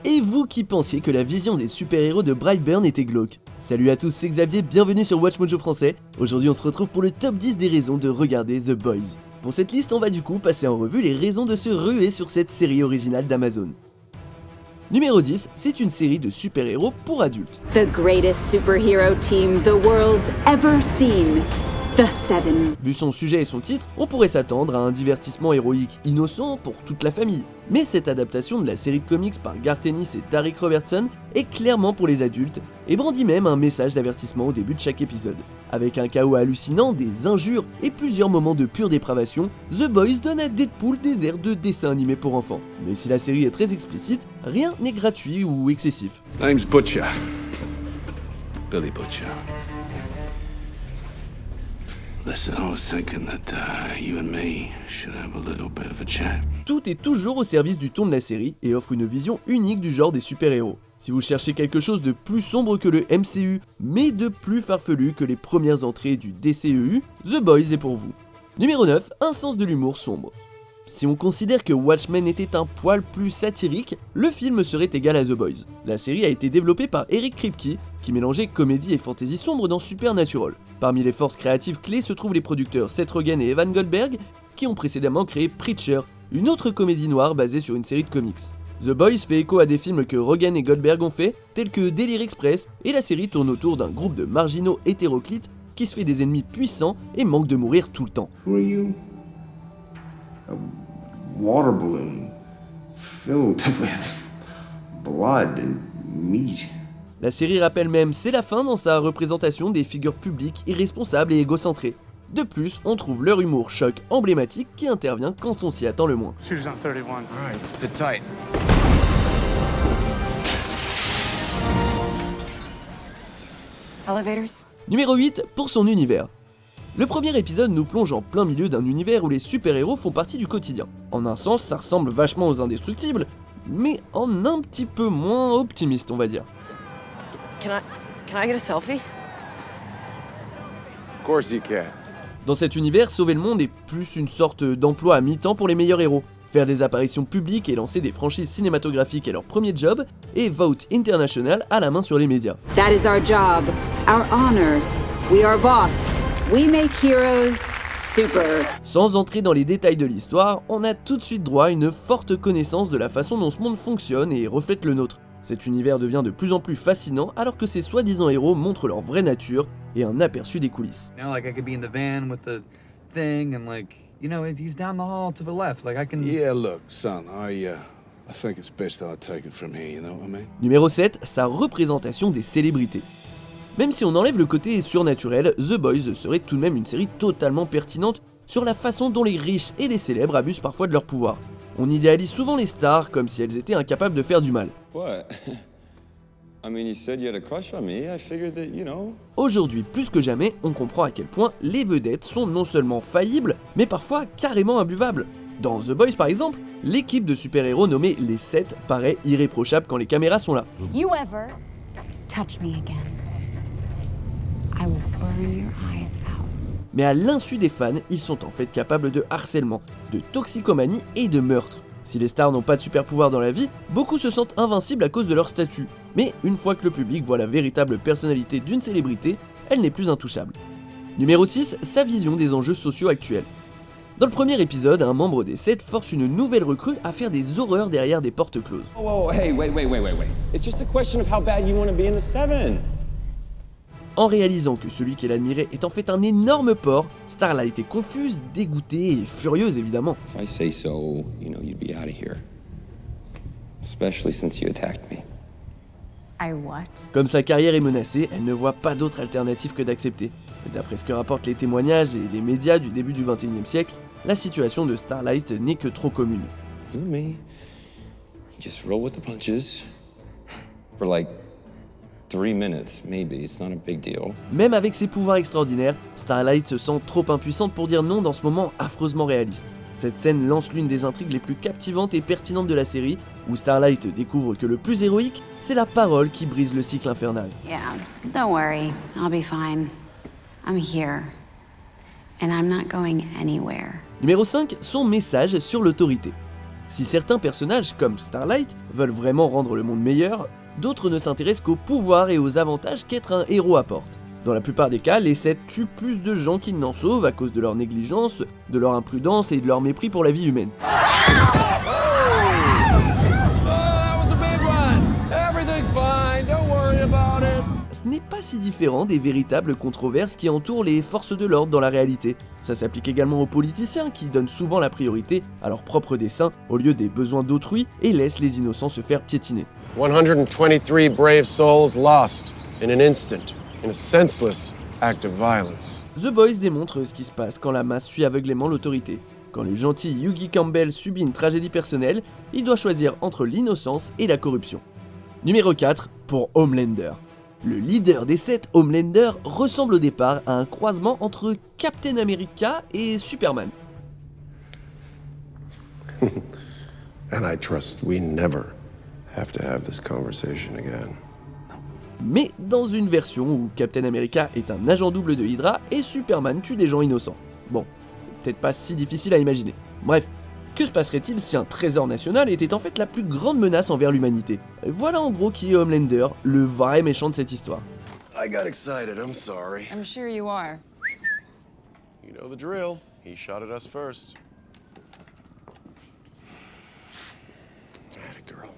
Et vous qui pensiez que la vision des super-héros de Brightburn était glauque. Salut à tous, c'est Xavier, bienvenue sur Watch Mojo français. Aujourd'hui on se retrouve pour le top 10 des raisons de regarder The Boys. Pour cette liste, on va du coup passer en revue les raisons de se ruer sur cette série originale d'Amazon. Numéro 10, c'est une série de super-héros pour adultes. The greatest superhero team the world's ever seen. The Seven. Vu son sujet et son titre, on pourrait s'attendre à un divertissement héroïque innocent pour toute la famille. Mais cette adaptation de la série de comics par Garth Ennis et Darick Robertson est clairement pour les adultes et brandit même un message d'avertissement au début de chaque épisode. Avec un chaos hallucinant, des injures et plusieurs moments de pure dépravation, The Boys donne à Deadpool des airs de dessin animé pour enfants. Mais si la série est très explicite, rien n'est gratuit ou excessif. Name's Butcher. Billy Butcher. Listen, I was thinking that you and me should have a little bit of a chat. Tout est toujours au service du ton de la série et offre une vision unique du genre des super-héros. Si vous cherchez quelque chose de plus sombre que le MCU, mais de plus farfelu que les premières entrées du DCEU, The Boys est pour vous. Numéro 9, un sens de l'humour sombre. Si on considère que Watchmen était un poil plus satirique, le film serait égal à The Boys. La série a été développée par Eric Kripke, qui mélangeait comédie et fantasy sombre dans Supernatural. Parmi les forces créatives clés se trouvent les producteurs Seth Rogen et Evan Goldberg, qui ont précédemment créé Preacher, une autre comédie noire basée sur une série de comics. The Boys fait écho à des films que Rogen et Goldberg ont fait, tels que Délire Express, et la série tourne autour d'un groupe de marginaux hétéroclites qui se fait des ennemis puissants et manque de mourir tout le temps. Who are you? A water balloon filled with blood and meat. La série rappelle même C'est la fin dans sa représentation des figures publiques irresponsables et égocentrées. De plus, on trouve leur humour choc emblématique qui intervient quand on s'y attend le moins. Shooters on 31. All right, sit tight. Elevators? Numéro 8, pour son univers. Le premier épisode nous plonge en plein milieu d'un univers où les super-héros font partie du quotidien. En un sens, ça ressemble vachement aux Indestructibles, mais en un petit peu moins optimiste, on va dire. Can I get a selfie? Of course you can. Dans cet univers, sauver le monde est plus une sorte d'emploi à mi-temps pour les meilleurs héros. Faire des apparitions publiques et lancer des franchises cinématographiques est leur premier job, et Vought International a la main sur les médias. That is our job, our honor. We are Vought. We make heroes super. Sans entrer dans les détails de l'histoire, on a tout de suite droit à une forte connaissance de la façon dont ce monde fonctionne et reflète le nôtre. Cet univers devient de plus en plus fascinant alors que ces soi-disant héros montrent leur vraie nature et un aperçu des coulisses. You know, like I could be in the van with the thing and like, you know, he's down the hall to the left. Like I can... Yeah, look, son, I think it's best I take it from here, you know what I mean? Numéro 7, sa représentation des célébrités. Même si on enlève le côté surnaturel, The Boys serait tout de même une série totalement pertinente sur la façon dont les riches et les célèbres abusent parfois de leur pouvoir. On idéalise souvent les stars comme si elles étaient incapables de faire du mal. What? I mean, you said you had a crush on me. I figured that, you know. Aujourd'hui, plus que jamais, on comprend à quel point les vedettes sont non seulement faillibles, mais parfois carrément imbuvables. Dans The Boys par exemple, l'équipe de super-héros nommée les 7 paraît irréprochable quand les caméras sont là. You ever touch me again, I will burn your eyes out. Mais à l'insu des fans, ils sont en fait capables de harcèlement, de toxicomanie et de meurtre. Si les stars n'ont pas de super pouvoir dans la vie, beaucoup se sentent invincibles à cause de leur statut. Mais une fois que le public voit la véritable personnalité d'une célébrité, elle n'est plus intouchable. Numéro 6, sa vision des enjeux sociaux actuels. Dans le premier épisode, un membre des 7 force une nouvelle recrue à faire des horreurs derrière des portes closes. Whoa, hey, wait. It's just a question of how bad you want to be in the Seven. En réalisant que celui qu'elle admirait est en fait un énorme porc, Starlight est confuse, dégoûtée et furieuse évidemment. If I say so, you know you'd be out of here. Especially since you attacked me. I what? Comme sa carrière est menacée, elle ne voit pas d'autre alternative que d'accepter. D'après ce que rapportent les témoignages et les médias du début du XXIe siècle, la situation de Starlight n'est que trop commune. You and me, just roll with the punches for like 3 minutes, maybe. It's not a big deal. Même avec ses pouvoirs extraordinaires, Starlight se sent trop impuissante pour dire non dans ce moment affreusement réaliste. Cette scène lance l'une des intrigues les plus captivantes et pertinentes de la série, où Starlight découvre que le plus héroïque, c'est la parole qui brise le cycle infernal. Yeah, don't worry. I'll be fine. I'm here. And I'm not going anywhere. Numéro 5, son message sur l'autorité. Si certains personnages, comme Starlight, veulent vraiment rendre le monde meilleur, d'autres ne s'intéressent qu'au pouvoir et aux avantages qu'être un héros apporte. Dans la plupart des cas, les 7 tuent plus de gens qu'ils n'en sauvent à cause de leur négligence, de leur imprudence et de leur mépris pour la vie humaine. Ce n'est pas si différent des véritables controverses qui entourent les forces de l'ordre dans la réalité. Ça s'applique également aux politiciens qui donnent souvent la priorité à leurs propres desseins au lieu des besoins d'autrui et laissent les innocents se faire piétiner. 123 brave souls lost in an instant, in a senseless act of violence. The Boys démontre ce qui se passe quand la masse suit aveuglément l'autorité. Quand le gentil Hughie Campbell subit une tragédie personnelle, il doit choisir entre l'innocence et la corruption. Numéro 4, pour Homelander. Le leader des 7, Homelander, ressemble au départ à un croisement entre Captain America et Superman. And I trust we never have to have this conversation again. Mais dans une version où Captain America est un agent double de Hydra et Superman tue des gens innocents. Bon, c'est peut-être pas si difficile à imaginer. Bref, que se passerait-il si un trésor national était en fait la plus grande menace envers l'humanité? Voilà en gros qui est Homelander, le vrai méchant de cette histoire. I got excited, I'm sorry. I'm sure you are. You know the drill. He shot at us first. Atta girl.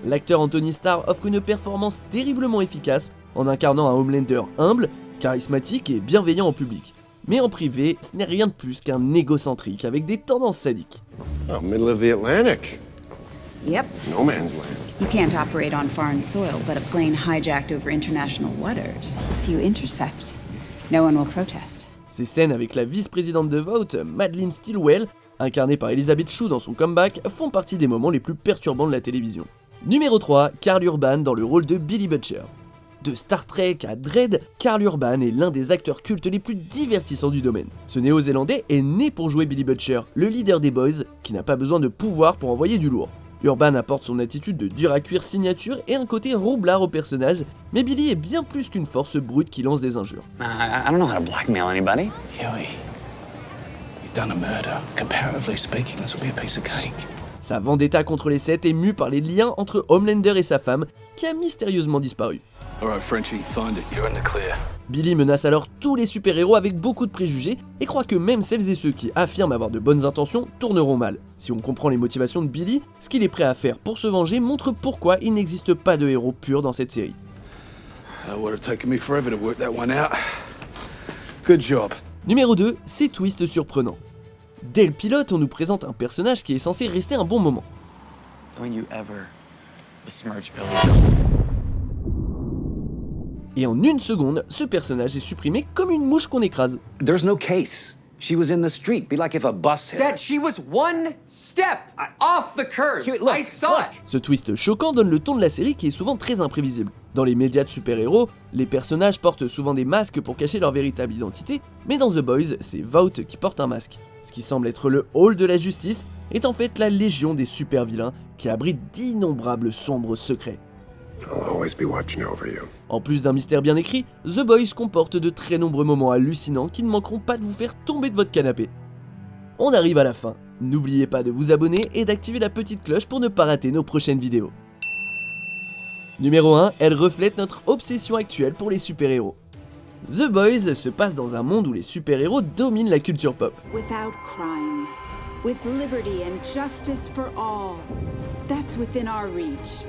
L'acteur Anthony Starr offre une performance terriblement efficace en incarnant un Homelander humble, charismatique et bienveillant en public. Mais en privé, ce n'est rien de plus qu'un égocentrique avec des tendances sadiques. Oh, middle of the Atlantic. Yep. No man's land. You can't operate on foreign soil, but a plane hijacked over international waters. If you intercept, no one will protest. Ces scènes avec la vice-présidente de Vought, Madeleine Stillwell, incarnée par Elizabeth Shue dans son comeback, font partie des moments les plus perturbants de la télévision. Numéro 3, Karl Urban dans le rôle de Billy Butcher. De Star Trek à Dredd, Karl Urban est l'un des acteurs cultes les plus divertissants du domaine. Ce néo-zélandais est né pour jouer Billy Butcher, le leader des Boys, qui n'a pas besoin de pouvoir pour envoyer du lourd. Urban apporte son attitude de dur à cuire signature et un côté roublard au personnage, mais Billy est bien plus qu'une force brute qui lance des injures. I don't know how to blackmail anybody. Huey, you've done a murder. Comparatively speaking, this will be a piece of cake. Sa vendetta contre les 7 est mue par les liens entre Homelander et sa femme, qui a mystérieusement disparu. Alright, Frenchie, find it. You're in the clear. Billy menace alors tous les super-héros avec beaucoup de préjugés et croit que même celles et ceux qui affirment avoir de bonnes intentions tourneront mal. Si on comprend les motivations de Billy, ce qu'il est prêt à faire pour se venger montre pourquoi il n'existe pas de héros purs dans cette série. Would have taken me forever to work that one out. Good job. Numéro 2, c'est twist surprenant. Dès le pilote, on nous présente un personnage qui est censé rester un bon moment. Don't you ever besmirch Billy. Et en une seconde, ce personnage est supprimé comme une mouche qu'on écrase. There's no case. She was in the street. Be like if a bus hit. Dad, she was one step off the curb. Look, I saw it. Ce twist choquant donne le ton de la série qui est souvent très imprévisible. Dans les médias de super-héros, les personnages portent souvent des masques pour cacher leur véritable identité, mais dans The Boys, c'est Vought qui porte un masque. Ce qui semble être le hall de la justice est en fait la légion des super-vilains qui abrite d'innombrables sombres secrets. I'll always be watching over you. En plus d'un mystère bien écrit, The Boys comporte de très nombreux moments hallucinants qui ne manqueront pas de vous faire tomber de votre canapé. On arrive à la fin. N'oubliez pas de vous abonner et d'activer la petite cloche pour ne pas rater nos prochaines vidéos. Numéro 1, elle reflète notre obsession actuelle pour les super-héros. The Boys se passe dans un monde où les super-héros dominent la culture pop. Without crime, with liberty and justice for all. That's within our reach.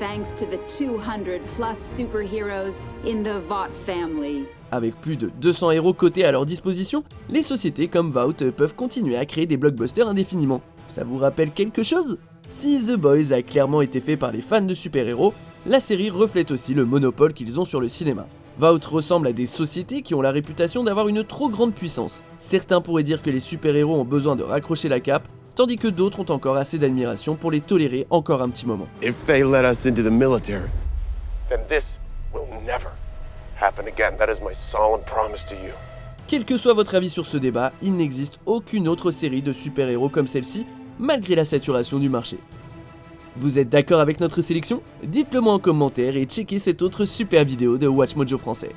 Thanks to the 200 plus superheroes in the Vought family. Avec plus de 200 héros cotés à leur disposition, les sociétés comme Vought peuvent continuer à créer des blockbusters indéfiniment. Ça vous rappelle quelque chose? Si The Boys a clairement été fait par les fans de super-héros, la série reflète aussi le monopole qu'ils ont sur le cinéma. Vought ressemble à des sociétés qui ont la réputation d'avoir une trop grande puissance. Certains pourraient dire que les super-héros ont besoin de raccrocher la cape, tandis que d'autres ont encore assez d'admiration pour les tolérer encore un petit moment. If they let us into the military, then this will never happen again. That is my solemn promise to you. Quel que soit votre avis sur ce débat, il n'existe aucune autre série de super-héros comme celle-ci, malgré la saturation du marché. Vous êtes d'accord avec notre sélection? Dites-le moi en commentaire et checkez cette autre super vidéo de WatchMojo français.